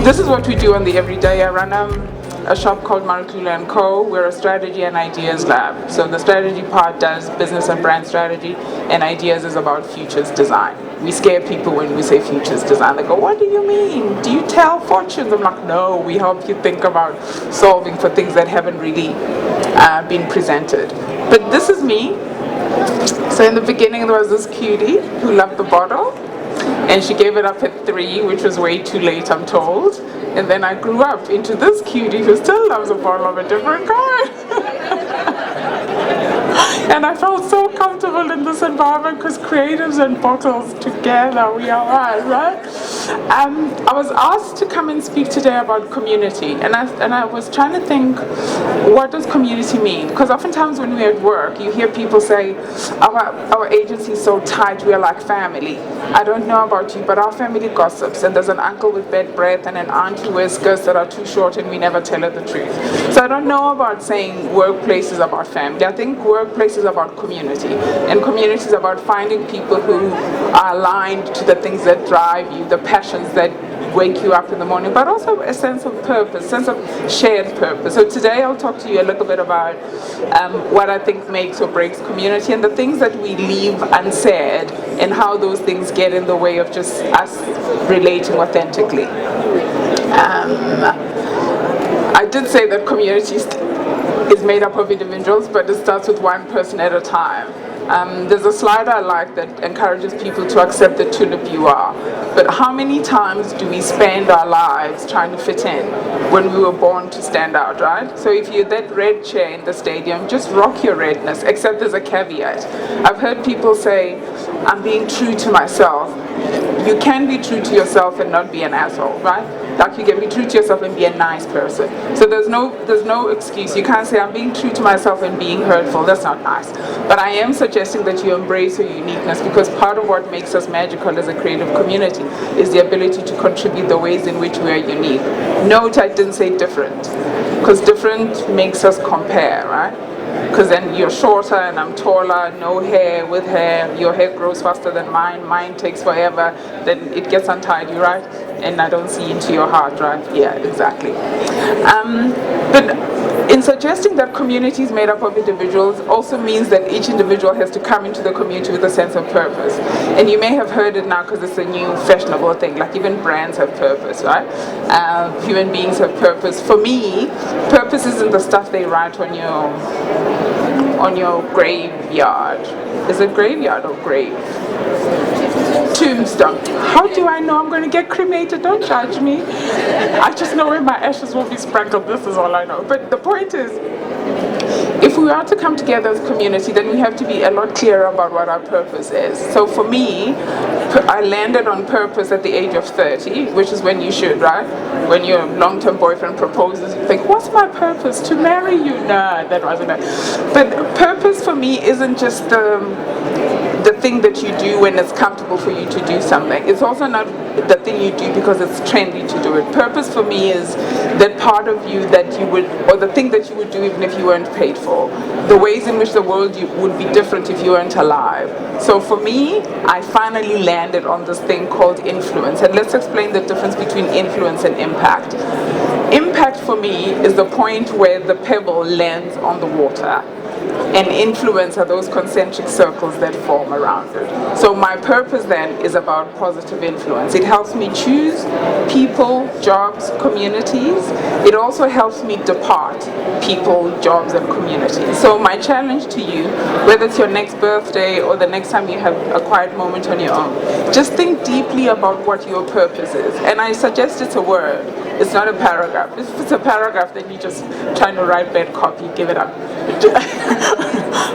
this is what we do on the everyday. I run a shop called Marutlulle & Co. We're a strategy and ideas lab. So the strategy part does business and brand strategy, and ideas is about futures design. We scare people when we say futures design. They go, what do you mean? Do you tell fortunes? I'm like, no, we help you think about solving for things that haven't really been presented. But this is me. So in the beginning there was this cutie who loved the bottle, and she gave it up at 3, which was way too late, I'm told. And then I grew up into this cutie who still loves a bottle of a different kind. And I felt so comfortable in this environment because creatives and bottles together, we are one, right? I was asked to come and speak today about community, and I was trying to think, what does community mean? Because oftentimes when we're at work, you hear people say, our agency is so tight, we are like family. I don't know about you, but our family gossips, and there's an uncle with bad breath and an aunt who wears skirts that are too short, and we never tell her the truth. So I don't know about saying workplace is about family. I think workplace is about community, and community is about finding people who are aligned to the things that drive you, the passions that wake you up in the morning, but also a sense of purpose, sense of shared purpose. So today I'll talk to you a little bit about what I think makes or breaks community, and the things that we leave unsaid, and how those things get in the way of just us relating authentically. I did say that community is made up of individuals, but it starts with one person at a time. There's a slide I like that encourages people to accept the tulip you are. But how many times do we spend our lives trying to fit in when we were born to stand out, right? So if you're that red chair in the stadium, just rock your redness, except there's a caveat. I've heard people say, I'm being true to myself. You can be true to yourself and not be an asshole, right? Like you can be true to yourself and be a nice person. So there's no excuse. You can't say I'm being true to myself and being hurtful. That's not nice. But I am suggesting that you embrace your uniqueness, because part of what makes us magical as a creative community is the ability to contribute the ways in which we are unique. Note I didn't say different, because different makes us compare, right? Because then you're shorter and I'm taller, no hair, with hair, your hair grows faster than mine takes forever, then it gets untidy, right? And I don't see into your heart, right? Yeah, exactly. But in suggesting that community is made up of individuals also means that each individual has to come into the community with a sense of purpose. And you may have heard it now because it's a new fashionable thing, like even brands have purpose, right? Human beings have purpose. For me, purpose isn't the stuff they write on your graveyard. Is it graveyard or grave? Tombstone. How do I know I'm going to get cremated? Don't judge me. I just know where my ashes will be sprinkled. This is all I know. But the point is, if we are to come together as a community, then we have to be a lot clearer about what our purpose is. So for me, I landed on purpose at the age of 30, which is when you should, right? When your long-term boyfriend proposes, you think, what's my purpose? To marry you? Nah, that wasn't it. But purpose for me isn't just the thing that you do when it's comfortable for you to do something. It's also not the thing you do because it's trendy to do it. Purpose for me is that part of you that you would, or the thing that you would do even if you weren't paid for. The ways in which the world would be different if you weren't alive. So for me, I finally landed on this thing called influence. And let's explain the difference between influence and impact. Impact for me is the point where the pebble lands on the water. And influence are those concentric circles that form around it. So my purpose then is about positive influence. It helps me choose people, jobs, communities. It also helps me depart people, jobs, and communities. So my challenge to you, whether it's your next birthday or the next time you have a quiet moment on your own, just think deeply about what your purpose is. And I suggest it's a word. It's not a paragraph. If it's a paragraph, then you're just trying to write bad copy, give it up.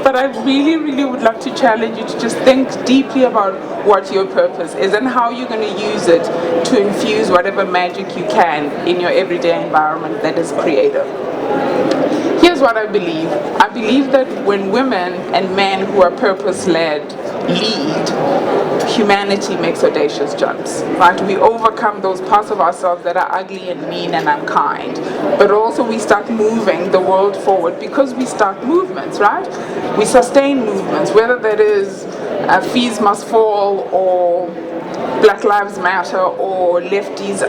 But I really, really would love to challenge you to just think deeply about what your purpose is and how you're going to use it to infuse whatever magic you can in your everyday environment that is creative. Here's what I believe. I believe that when women and men who are purpose-led lead, humanity makes audacious jumps, right? We overcome those parts of ourselves that are ugly and mean and unkind, but also we start moving the world forward because we start movements, right? We sustain movements, whether that is fees must fall or Black Lives Matter or lefties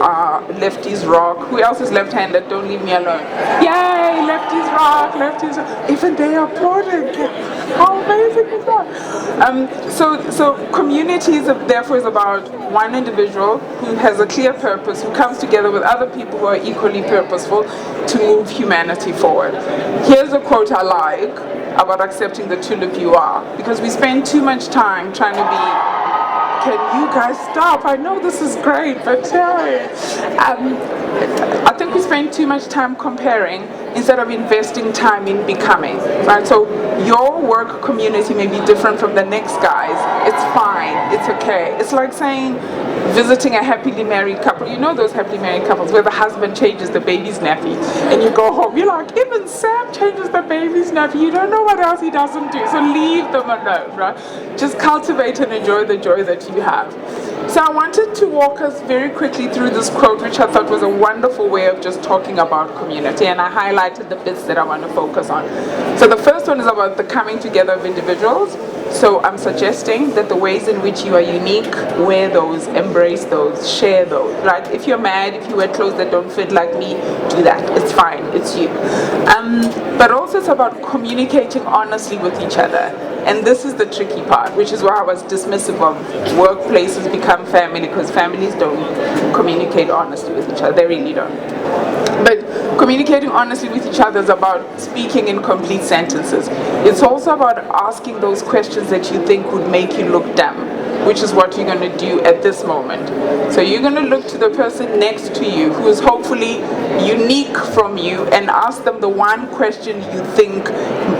rock. Who else is left-handed? Don't leave me alone. Yay, lefties rock, lefties rock. Even they are applauding. How amazing is that? So communities therefore is about one individual who has a clear purpose, who comes together with other people who are equally purposeful to move humanity forward. Here's a quote I like about accepting the tulip you are, because we spend too much time trying to be. Can you guys stop? I know this is great, but I think we spend too much time comparing instead of investing time in becoming, right? So your work community may be different from the next guy's. It's fine. It's okay. It's like saying visiting a happily married couple. You know those happily married couples where the husband changes the baby's nappy and you go home. You're like, even Sam changes the baby's nappy. You don't know what else he doesn't do. So leave them alone, right? Just cultivate and enjoy the joy that you have. So I wanted to walk us very quickly through this quote, which I thought was a wonderful way of just talking about community, and I highlighted the bits that I want to focus on. So the first one is about the coming together of individuals. So I'm suggesting that the ways in which you are unique, wear those, embrace those, share those, right? If you're mad, if you wear clothes that don't fit like me, do that. It's fine, it's you. But also it's about communicating honestly with each other. And this is the tricky part, which is why I was dismissive of workplaces become family, because families don't communicate honestly with each other. They really don't. But communicating honestly with each other is about speaking in complete sentences. It's also about asking those questions that you think would make you look dumb, which is what you're going to do at this moment. So you're going to look to the person next to you who is hopefully unique from you and ask them the one question you think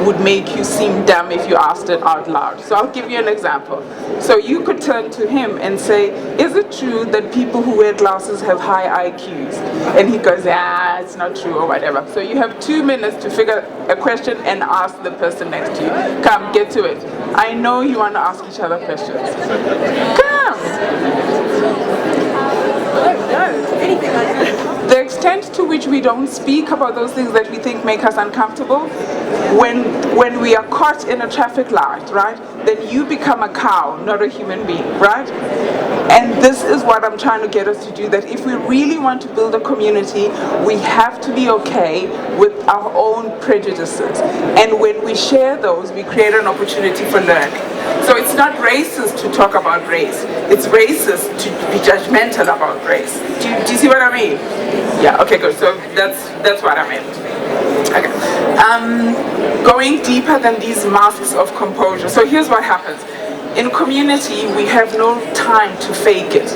would make you seem dumb if you asked it out loud. So I'll give you an example. So you could turn to him and say, is it true that people who wear glasses have high IQs? And he goes, it's not true, or whatever. So you have 2 minutes to figure a question and ask the person next to you. Come, get to it. I know you want to ask each other questions. Come! The extent to which we don't speak about those things that we think make us uncomfortable, when we are caught in a traffic light, right, then you become a cow, not a human being, right? And this is what I'm trying to get us to do, that if we really want to build a community, we have to be okay with our own prejudices. And when we share those, we create an opportunity for learning. So it's not racist to talk about race. It's racist to be judgmental about race. Do you see what I mean? Yeah, okay, good. So that's what I meant. Okay. Going deeper than these masks of composure. So here's what happens. In community, we have no time to fake it,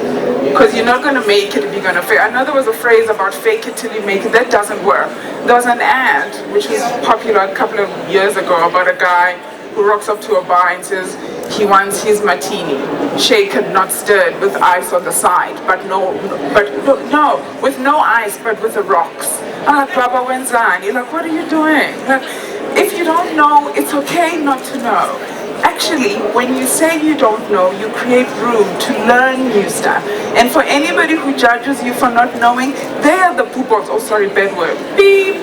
because you're not going to make it if you're going to fake it. I know there was a phrase about fake it till you make it. That doesn't work. There was an ad, which was popular a couple of years ago, about a guy who rocks up to a bar and says he wants his martini, shaken, not stirred, with ice on the side, with no ice, but with the rocks. I'm like, Baba Wenzani. You're like, what are you doing? Like, if you don't know, it's okay not to know. Actually, when you say you don't know, you create room to learn new stuff. And for anybody who judges you for not knowing, they are the poopers. Oh, sorry, bad word. Beep.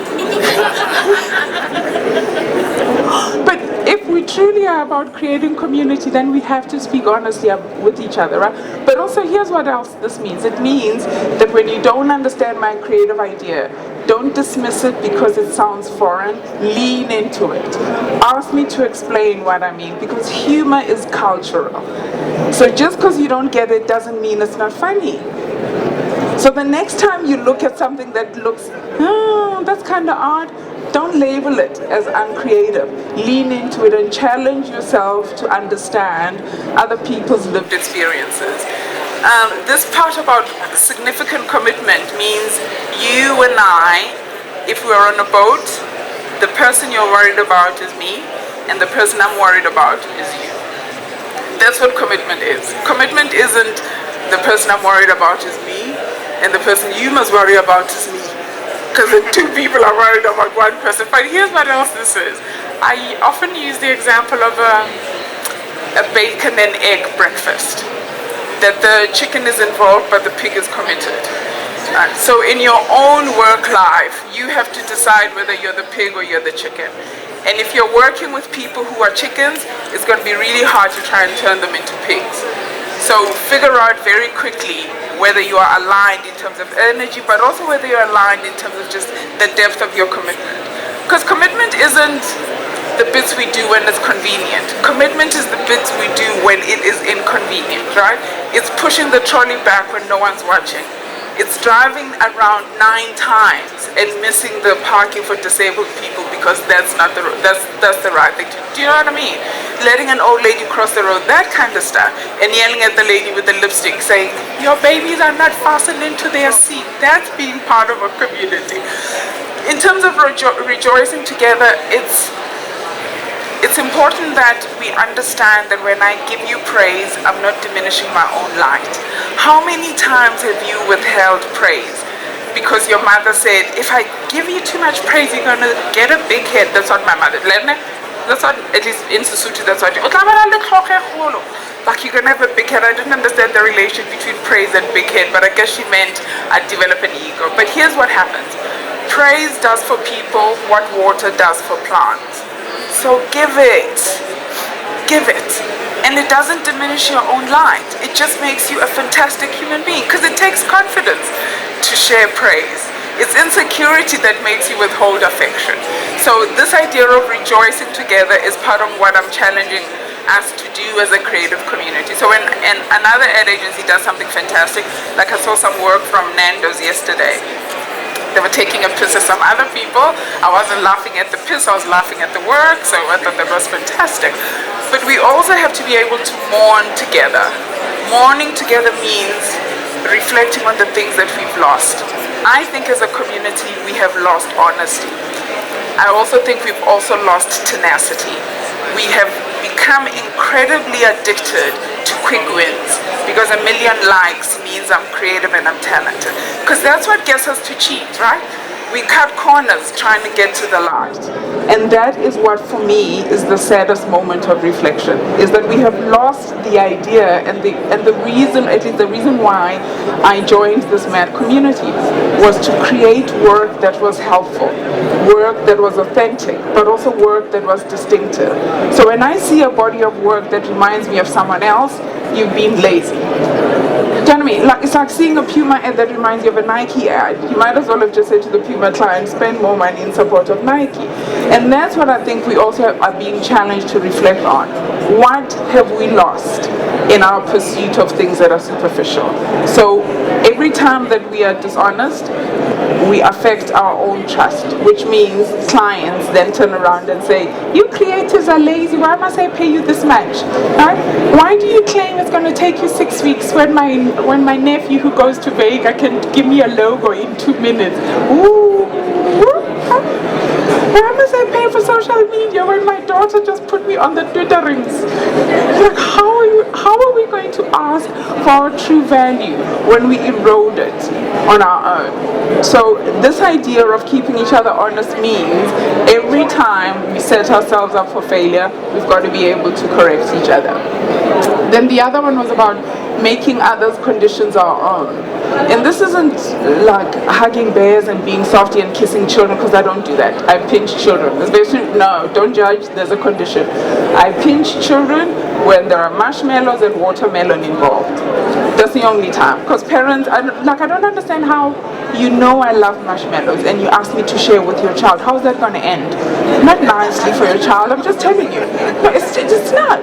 But if we truly are about creating community, then we have to speak honestly with each other, right? But also, here's what else this means. It means that when you don't understand my creative idea, don't dismiss it because it sounds foreign. Lean into it. Ask me to explain what I mean, because humor is cultural. So just because you don't get it doesn't mean it's not funny. So the next time you look at something that looks, that's kind of odd, don't label it as uncreative. Lean into it and challenge yourself to understand other people's lived experiences. This part about significant commitment means you and I, if we're on a boat, the person you're worried about is me, and the person I'm worried about is you. That's what commitment is. Commitment isn't the person I'm worried about is me, and the person you must worry about is me. Because the two people are worried about one person. But here's what else this is. I often use the example of a bacon and egg breakfast. That the chicken is involved, but the pig is committed. So in your own work life, you have to decide whether you're the pig or you're the chicken. And if you're working with people who are chickens, it's going to be really hard to try and turn them into pigs. So figure out very quickly whether you are aligned in terms of energy, but also whether you're aligned in terms of just the depth of your commitment. Because commitment isn't the bits we do when it's convenient. Commitment is the bits we do when it is inconvenient, right? It's pushing the trolley back when no one's watching. It's driving around 9 times and missing the parking for disabled people because that's not that's the right thing to do. Do you know what I mean? Letting an old lady cross the road, that kind of stuff, and yelling at the lady with the lipstick saying, "Your babies are not fastened into their seat." That's being part of a community. In terms of rejoicing together, it's important that we understand that when I give you praise, I'm not diminishing my own light. How many times have you withheld praise because your mother said, if I give you too much praise, you're going to get a big head? That's what my mother did. That's what, at least in Sesotho, that's what. Like, you're going to have a big head. I didn't understand the relation between praise and big head, but I guess she meant I'd develop an ego. But here's what happens. Praise does for people what water does for plants. So give it, and it doesn't diminish your own light. It just makes you a fantastic human being, because it takes confidence to share praise. It's insecurity that makes you withhold affection. So this idea of rejoicing together is part of what I'm challenging us to do as a creative community. So when another ad agency does something fantastic, like I saw some work from Nando's yesterday, they were taking a piss at some other people. I wasn't laughing at the piss, I was laughing at the work, so I thought that was fantastic. But we also have to be able to mourn together. Mourning together means reflecting on the things that we've lost. I think as a community we have lost honesty. I also think we've also lost tenacity. We have become incredibly addicted to quick wins, because 1 million likes means I'm creative and I'm talented. Because that's what gets us to cheat, right? We cut corners trying to get to the light. And that is what, for me, is the saddest moment of reflection, is that we have lost the idea and the reason, at least the reason why I joined this mad community, was to create work that was helpful, work that was authentic, but also work that was distinctive. So when I see a body of work that reminds me of someone else, you've been lazy. Do you know what I mean? It's like seeing a Puma ad that reminds you of a Nike ad. You might as well have just said to the Puma client, spend more money in support of Nike. And that's what I think we also are being challenged to reflect on. What have we lost in our pursuit of things that are superficial? So every time that we are dishonest, we affect our own trust, which means clients then turn around and say, you creatives are lazy, why must I pay you this much? Right? Why do you claim it's going to take you 6 weeks when my nephew who goes to Vega can give me a logo in 2 minutes? Ooh. Why must I pay for social media when my daughter just put me on the Twitter rings? Like, how are we going to ask for our true value when we erode it on our own? So this idea of keeping each other honest means every time we set ourselves up for failure, we've got to be able to correct each other. Then the other one was about making others' conditions our own. And this isn't like hugging bears and being softy and kissing children, because I don't do that. I pinch children. Especially, no, don't judge, there's a condition. I pinch children when there are marshmallows and watermelon involved. That's the only time. Because parents, I don't understand how you know I love marshmallows and you ask me to share with your child. How's that going to end? Not nicely for your child, I'm just telling you. No, it's not.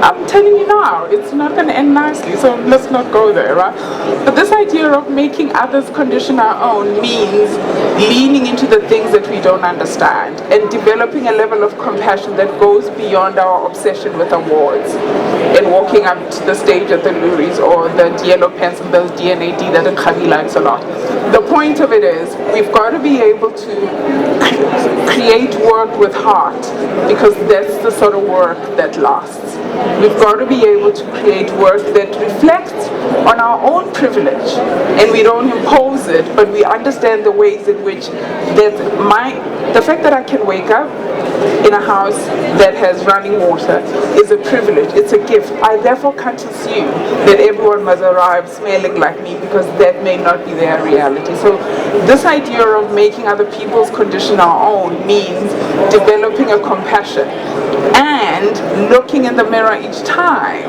I'm telling you now, it's not going to end nicely, so let's not go there, right? But this idea of making others condition our own means leaning into the things that we don't understand and developing a level of compassion that goes beyond our obsession with awards and walking up to the stage at the Luries or the yellow pens and those DNAD that Nkgabi likes a lot. The point of it is, we've got to be able to create work with heart, because that's the sort of work that lasts. We've got to be able to create work that reflects on our own privilege, and we don't impose it, but we understand the ways in which the fact that I can wake up, in a house that has running water is a privilege, it's a gift. I therefore can't assume that everyone must arrive smelling like me, because that may not be their reality. So this idea of making other people's condition our own means developing a compassion and looking in the mirror each time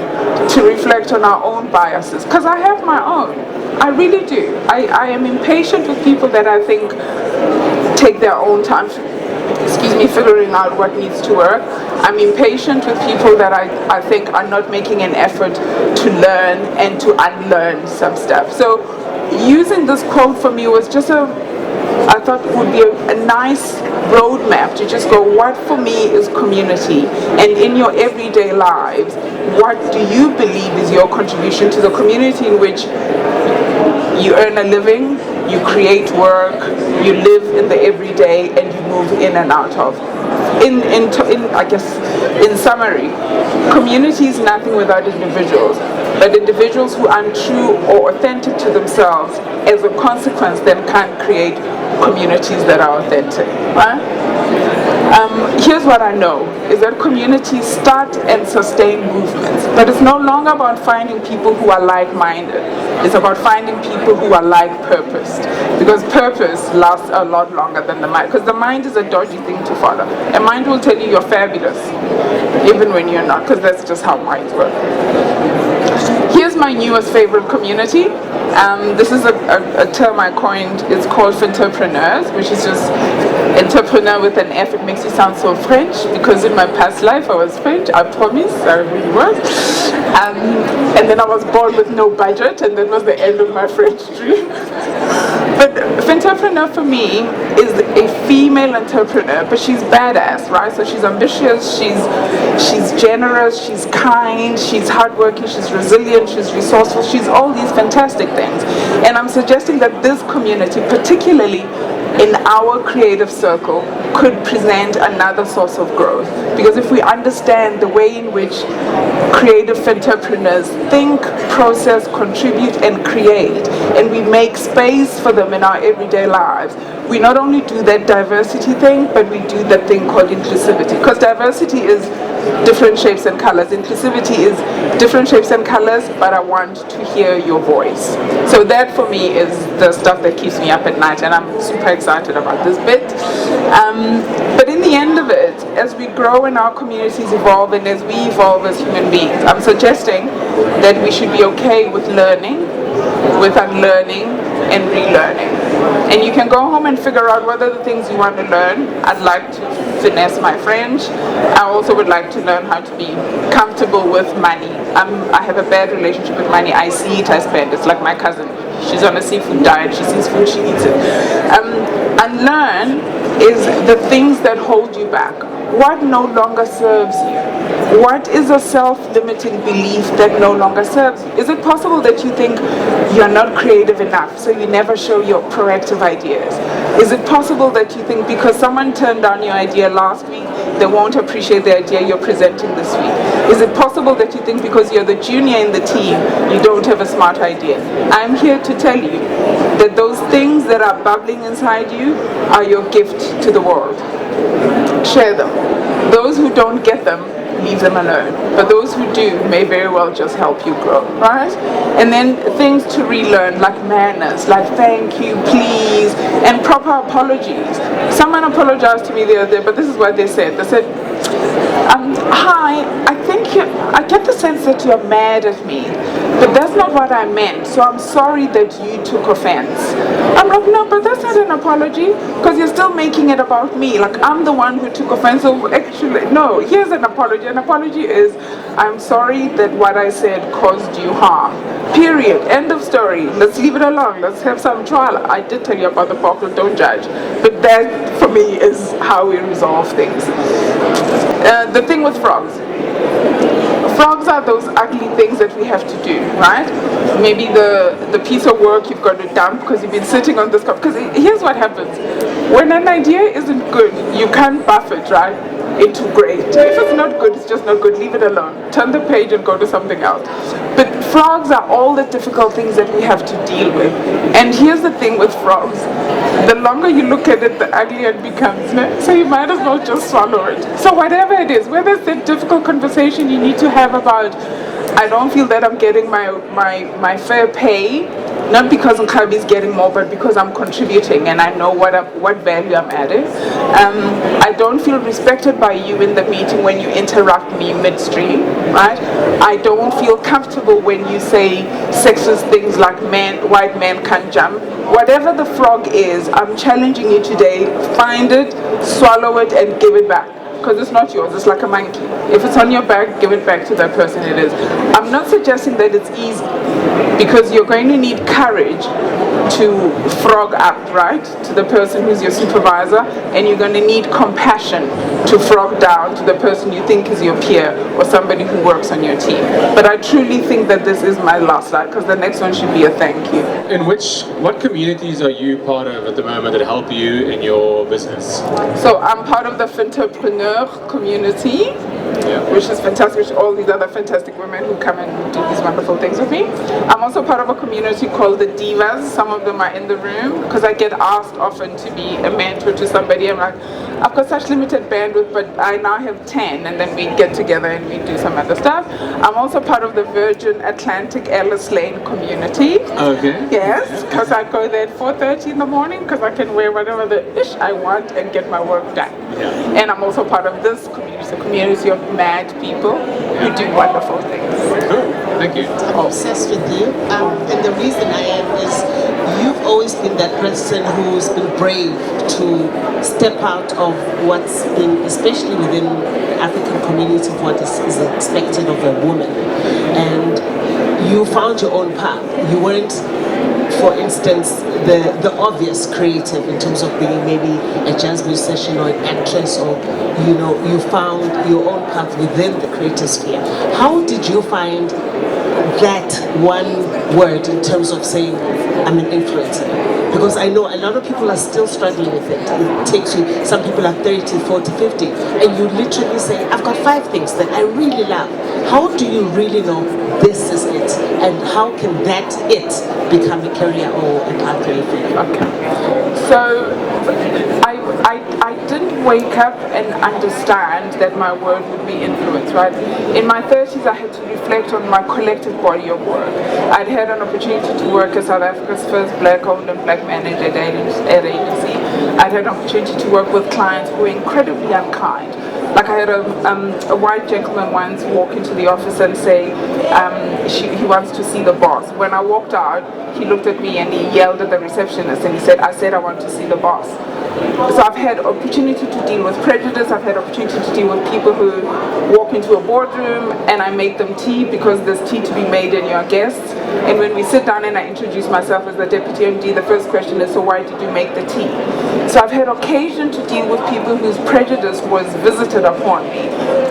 to reflect on our own biases, because I have my own. I really do. I am impatient with people that I think take their own time, figuring out what needs to work. I'm impatient with people that I think are not making an effort to learn and to unlearn some stuff. So using this quote for me was just I thought would be a nice roadmap to just go, what for me is community? And in your everyday lives, what do you believe is your contribution to the community in which you earn a living, you create work, you live in the everyday, and you move in and out of? In summary, community is nothing without individuals, but individuals who aren't true or authentic to themselves, as a consequence, then can't create communities that are authentic. Right? Here's what I know, is that communities start and sustain movements, but it's no longer about finding people who are like-minded. It's about finding people who are like-purposed, because purpose lasts a lot longer than the mind, because the mind is a dodgy thing to follow. A mind will tell you you're fabulous, even when you're not, because that's just how minds work. Here's my newest favorite community. This is a term I coined. It's called Finterpreneurs, which is just entrepreneur with an F. It makes you sound so French, because in my past life I was French, I promise, I really was. And then I was born with no budget, and that was the end of my French dream. But Finterpreneur for me is a female entrepreneur, but she's badass, right? So she's ambitious, she's generous, she's kind, she's hardworking, she's resilient, she's resourceful, she's all these fantastic things. And I'm suggesting that this community, particularly in our creative circle, could present another source of growth. Because if we understand the way in which creative entrepreneurs think, process, contribute, and create, and we make space for them in our everyday lives, we not only do that diversity thing, but we do that thing called inclusivity. Because diversity is different shapes and colors. Inclusivity is different shapes and colors, but I want to hear your voice. So that for me is the stuff that keeps me up at night, and I'm super excited about this bit. But in the end of it, as we grow and our communities evolve, and as we evolve as human beings, I'm suggesting that we should be okay with learning, with unlearning, and relearning. And you can go home and figure out what are the things you want to learn. I'd like to finesse my French. I also would like to learn how to be comfortable with money. I have a bad relationship with money. I see it, I spend. It's like my cousin. She's on a seafood diet. She sees food, she eats it. Unlearn is the things that hold you back. What no longer serves you? What is a self-limiting belief that no longer serves you? Is it possible that you think you're not creative enough, so you never show your proactive ideas? Is it possible that you think because someone turned down your idea last week, they won't appreciate the idea you're presenting this week? Is it possible that you think because you're the junior in the team, you don't have a smart idea? I'm here to tell you that those things that are bubbling inside you are your gift to the world. Share them. Those who don't get them, leave them alone. But those who do may very well just help you grow, right? And then things to relearn, like manners, like thank you, please, and proper apologies. Someone apologized to me the other day, but this is what they said. They said, hi, I get the sense that you're mad at me, but that's not what I meant, so I'm sorry that you took offense. I'm like, no, but that's not an apology, because you're still making it about me, like I'm the one who took offense. So actually, no, here's an apology. An apology is, I'm sorry that what I said caused you harm. Period. End of story. Let's leave it alone. Let's have some trial. I did tell you about the portal, don't judge. But that, for me, is how we resolve things. The thing with frogs. Frogs are those ugly things that we have to do, right? Maybe the piece of work you've got to dump because you've been sitting on this cup. Because here's what happens. When an idea isn't good, you can't buff it, right, into great. If it's not good, it's just not good. Leave it alone. Turn the page and go to something else. But frogs are all the difficult things that we have to deal with. And here's the thing with frogs. the longer you look at it, the uglier it becomes. No? So you might as well just swallow it. So whatever it is, whether it's a difficult conversation you need to have about, I don't feel that I'm getting my fair pay, not because Nkabi is getting more, but because I'm contributing and I know what value I'm adding. I don't feel respected by you in the meeting when you interrupt me midstream, right? I don't feel comfortable when you say sexist things like white men can't jump. Whatever the frog is, I'm challenging you today. Find it, swallow it, and give it back. Because it's not yours, it's like a monkey. If it's on your back, give it back to that person it is. I'm not suggesting that it's easy, because you're going to need courage to frog up, right, to the person who's your supervisor, and you're going to need compassion to frog down to the person you think is your peer or somebody who works on your team. But I truly think that this is my last slide, because the next one should be a thank you. What communities are you part of at the moment that help you in your business? So I'm part of the Finterpreneur community, which is fantastic, with all these other fantastic women who come and do these wonderful things with me. I'm also part of a community called the Divas. Some of them are in the room, because I get asked often to be a mentor to somebody. I'm like, I've got such limited bandwidth, but I now have 10, and then we get together and we do some other stuff. I'm also part of the Virgin Atlantic Ellis Lane community. Okay. Yes, because I go there at 4:30 in the morning, because I can wear whatever the ish I want and get my work done. Yeah. And I'm also part of this community, a community of mad people who do wonderful things. Cool. Thank you. I'm obsessed with you, and the reason I am is you've always been that person who's been brave to step out of what's been, especially within the African community, of what is expected of a woman, and you found your own path. You weren't, for instance, the obvious creative in terms of being maybe a jazz musician or an actress, or you found your own path within the creative sphere. How did you find that one word in terms of saying I'm an influencer? Because I know a lot of people are still struggling with it. It takes you, some people are 30, 40, 50, and you literally say, I've got 5 things that I really love. How do you really know this is it? And how can that it become a career or a pathway for you? Okay. So I didn't wake up and understand that my word would be influence, right? In my 30s, I had to reflect on my collective body of work. I'd had an opportunity to work as South Africa's first black-owned and black-managed ad agency. I'd had an opportunity to work with clients who were incredibly unkind. Like I had a white gentleman once walk into the office and say he wants to see the boss. When I walked out, he looked at me and he yelled at the receptionist and he said, I said I want to see the boss. So I've had opportunity to deal with prejudice. I've had opportunity to deal with people who walk into a boardroom and I make them tea because there's tea to be made in your guests. And when we sit down and I introduce myself as the deputy MD, the first question is, so why did you make the tea? So I've had occasion to deal with people whose prejudice was visited upon me.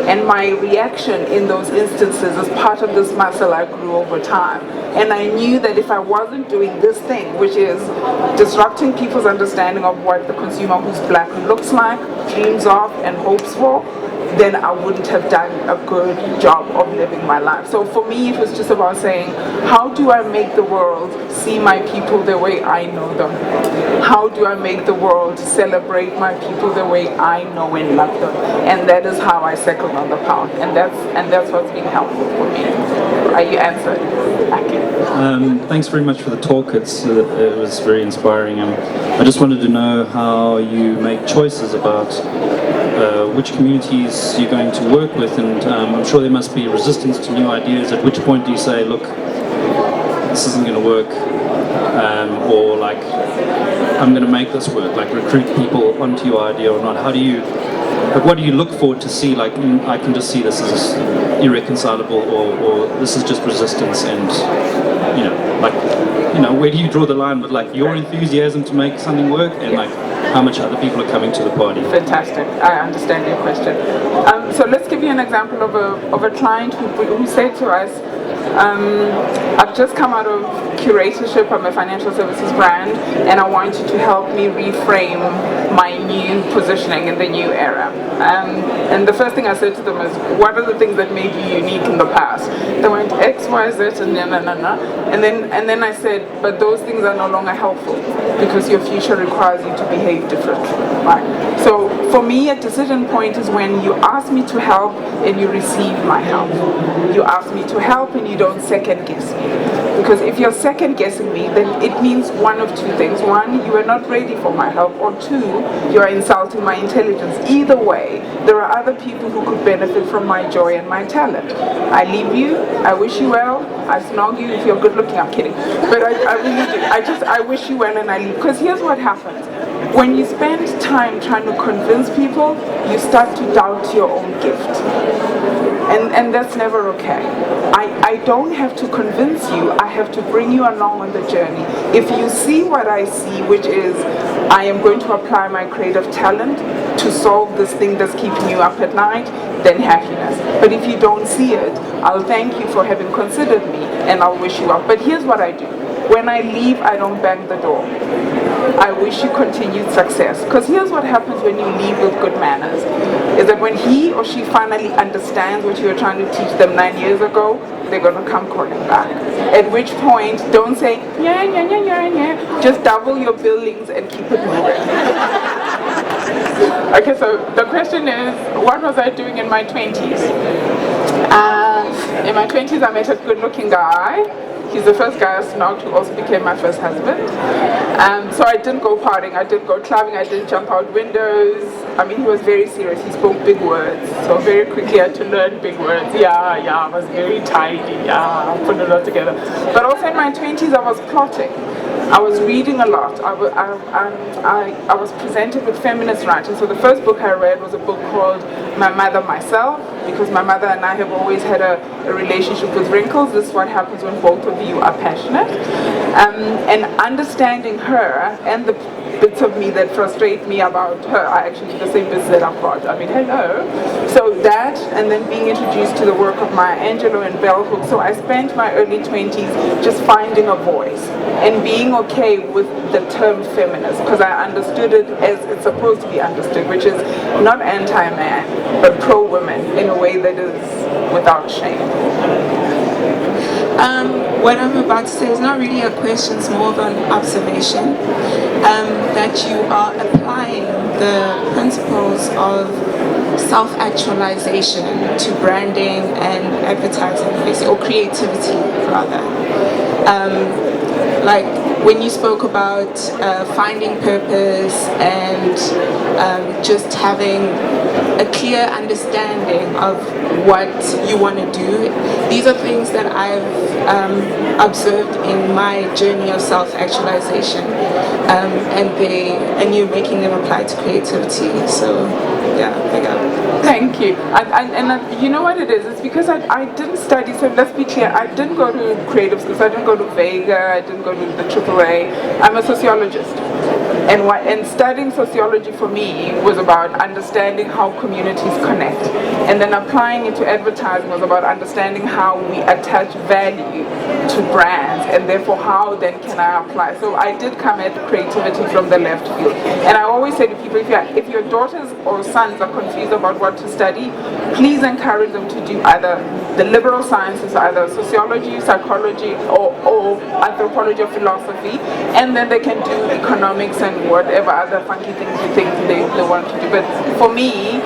And my reaction in those instances is part of this muscle I grew over time. And I knew that if I wasn't doing this thing, which is disrupting people's understanding of what the consumer who's black looks like, dreams of, and hopes for, then I wouldn't have done a good job of living my life. So for me, it was just about saying, how do I make the world see my people the way I know them? How do I make the world celebrate my people the way I know and love them? And that is how I settled on the path. And that's what's been helpful for me. Are you answered? Thanks very much for the talk. It was very inspiring. I just wanted to know how you make choices about which communities you're going to work with, and I'm sure there must be resistance to new ideas. At which point do you say, look, this isn't going to work, or like, I'm going to make this work, like recruit people onto your idea or not? How do you, like, what do you look for to see, like, I can just see this as irreconcilable, or this is just resistance, and, where do you draw the line with, like, your enthusiasm to make something work and, like, how much other people are coming to the party? Fantastic. I understand your question. So let's give you an example of a client who said to us, I've just come out of curatorship. I'm a financial services brand, and I want you to help me reframe my new positioning in the new era. And the first thing I said to them is, what are the things that made you unique in the past? They went X, Y, Z, and and then I said, but those things are no longer helpful because your future requires you to behave differently. Right? So for me, a decision point is when you ask me to help and you receive my help. You ask me to help and you don't second guess me. Because if you're second guessing me, then it means one of two things. One, you are not ready for my help, or two, you are insulting my intelligence. Either way, there are other people who could benefit from my joy and my talent. I leave you, I wish you well, I snog you if you're good looking, I'm kidding. But I really do, I wish you well and I leave. Because here's what happens. When you spend time trying to convince people, you start to doubt your own gift. And that's never okay. I don't have to convince you, I have to bring you along on the journey. If you see what I see, which is I am going to apply my creative talent to solve this thing that's keeping you up at night, then happiness. But if you don't see it, I'll thank you for having considered me and I'll wish you well. But here's what I do. When I leave, I don't bang the door. I wish you continued success. Because here's what happens when you leave with good manners, is that when he or she finally understands what you were trying to teach them 9 years ago, they're going to come calling back. At which point, don't say, yeah. Just double your billings and keep it moving. Okay, so the question is, what was I doing in my 20s? In my 20s, I met a good-looking guy. He's the first guy I snogged who also became my first husband. So I didn't go partying, I didn't go clubbing, I didn't jump out windows. I mean, he was very serious, he spoke big words. So very quickly I had to learn big words. Yeah, I was very tidy, I put it all together. But also in my 20s I was plotting. I was reading a lot. I was presented with feminist writing. So the first book I read was a book called My Mother, Myself, because my mother and I have always had a relationship with wrinkles. This is what happens when both of you are passionate. And understanding her and the bits of me that frustrate me about her are actually the same bits that I've got. I mean, hello. So that, and then being introduced to the work of Maya Angelou and Bell Hooks. So I spent my early 20s just finding a voice and being okay with the term feminist, because I understood it as it's supposed to be understood, which is not anti-man, but pro-women in a way that is without shame. What I'm about to say is not really a question, it's more of an observation. That you are applying the principles of self-actualization to branding and advertising, basically, or creativity rather. Like when you spoke about finding purpose and just having a clear understanding of what you want to do, these are things that I've observed in my journey of self-actualization, and you're making them apply to creativity. So yeah, big up. Thank you. And you know what it is? It's because I didn't study, so let's be clear, I didn't go to creative schools, I didn't go to Vega, I didn't go to the AAA. I'm a sociologist. And studying sociology for me was about understanding how communities connect. And then applying it to advertising was about understanding how we attach value to brands, and therefore how then can I apply. So I did come at creativity from the left field. And I always say to people, if your daughters or sons are confused about what to study, please encourage them to do either the liberal sciences, either sociology, psychology, or anthropology or philosophy, and then they can do economics and whatever other funky things you think they want to do. But for me,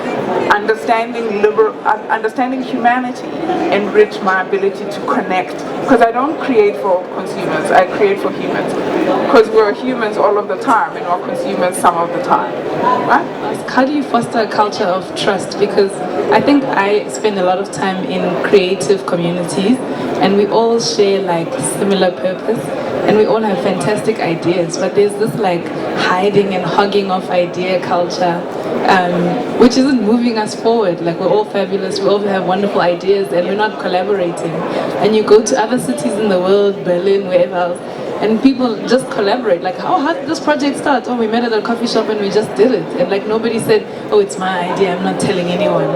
understanding humanity enriched my ability to connect, because I don't create for consumers, I create for humans, because we're humans all of the time and we're consumers some of the time, right? How do you foster a culture of trust? Because I think I spend a lot of time in creative communities and we all share like similar purpose and we all have fantastic ideas, but there's this like hiding and hogging of idea culture, which isn't moving us forward. Like we're all fabulous, we all have wonderful ideas and we're not collaborating. And you go to other cities in the world, Berlin, wherever else, and people just collaborate. Like, oh, how did this project start? Oh, we met at a coffee shop and we just did it. And like nobody said, oh, it's my idea, I'm not telling anyone.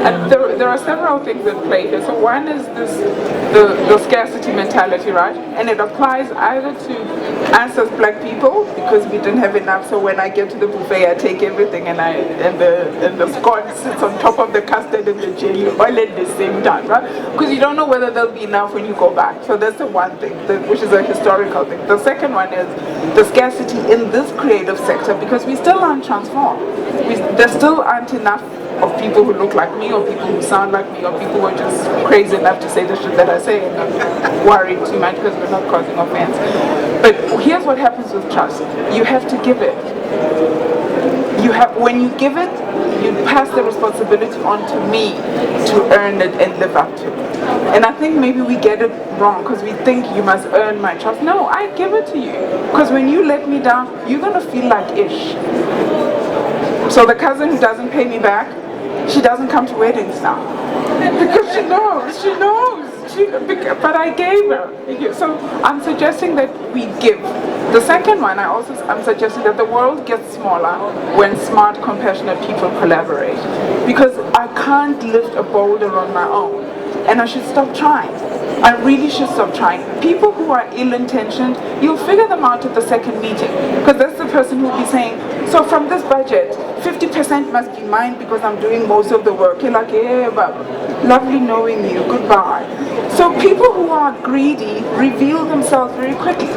And there are several things at play here. So one is the scarcity mentality, right? And it applies either to us as black people, because we didn't have enough. So when I get to the buffet, I take everything, and the scone sits on top of the custard and the jelly all at the same time, right? Because you don't know whether there'll be enough when you go back. So that's the one thing, which is a historical thing. The second one is the scarcity in this creative sector, because we still aren't transformed. There still aren't enough of people who look like me, or people who sound like me, or people who are just crazy enough to say the shit that I say and not worried too much because we're not causing offense. But here's what happens with trust. You have to give it. When you give it, you pass the responsibility on to me to earn it and live up to it. And I think maybe we get it wrong because we think you must earn my trust. No, I give it to you. Because when you let me down, you're going to feel like ish. So the cousin who doesn't pay me back, she doesn't come to weddings now. Because she knows. But I gave her. So I'm suggesting that we give. The second one, I'm suggesting that the world gets smaller when smart, compassionate people collaborate. Because I can't lift a boulder on my own. And I should stop trying. I really should stop trying. People who are ill-intentioned, you'll figure them out at the second meeting. Because that's the person who'll be saying, so from this budget, 50% must be mine because I'm doing most of the work. You're like, yeah, but lovely knowing you, goodbye. So people who are greedy reveal themselves very quickly.